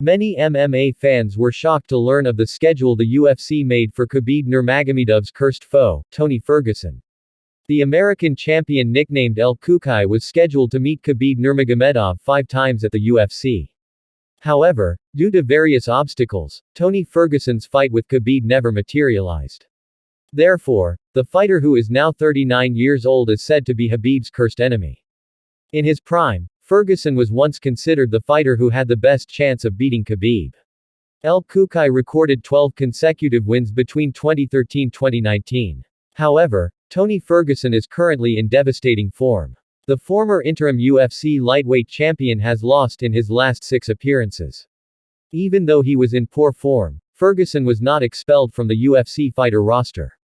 Many MMA fans were shocked to learn of the schedule the UFC made for Khabib Nurmagomedov's cursed foe, Tony Ferguson. The American champion nicknamed El Cucuy was scheduled to meet Khabib Nurmagomedov 5 times at the UFC. However, due to various obstacles, Tony Ferguson's fight with Khabib never materialized. Therefore, the fighter, who is now 39 years old, is said to be Khabib's cursed enemy. In his prime, Ferguson was once considered the fighter who had the best chance of beating Khabib. El Cucuy recorded 12 consecutive wins between 2013-2019. However, Tony Ferguson is currently in devastating form. The former interim UFC lightweight champion has lost in his last 6 appearances. Even though he was in poor form, Ferguson was not expelled from the UFC fighter roster.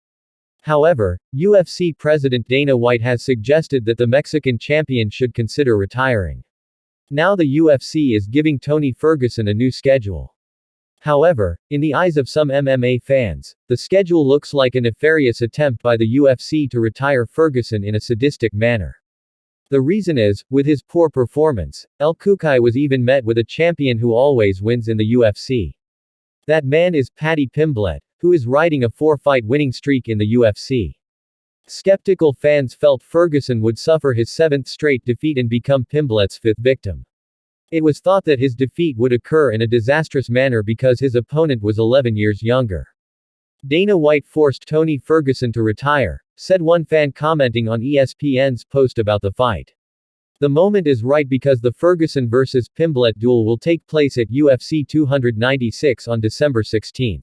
However, UFC President Dana White has suggested that the Mexican champion should consider retiring. Now the UFC is giving Tony Ferguson a new schedule. However, in the eyes of some MMA fans, the schedule looks like a nefarious attempt by the UFC to retire Ferguson in a sadistic manner. The reason is, with his poor performance, El Cucuy was even met with a champion who always wins in the UFC. That man is Paddy Pimblett, who is riding a 4-fight winning streak in the UFC. Skeptical fans felt Ferguson would suffer his 7th straight defeat and become Pimblett's 5th victim. It was thought that his defeat would occur in a disastrous manner because his opponent was 11 years younger. Dana White forced Tony Ferguson to retire, said one fan commenting on ESPN's post about the fight. The moment is right because the Ferguson vs. Pimblett duel will take place at UFC 296 on December 16.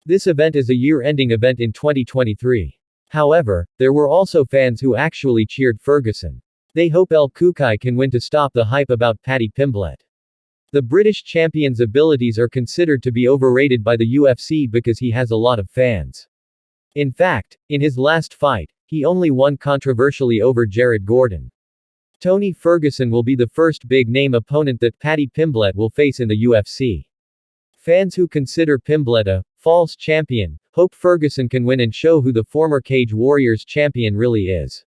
This event is a year-ending event in 2023. However, there were also fans who actually cheered Ferguson. They hope El Cucuy can win to stop the hype about Paddy Pimblett. The British champion's abilities are considered to be overrated by the UFC because he has a lot of fans. In fact, in his last fight, he only won controversially over Jared Gordon. Tony Ferguson will be the first big-name opponent that Paddy Pimblett will face in the UFC. Fans who consider Pimblett a false champion hope Ferguson can win and show who the former Cage Warriors champion really is.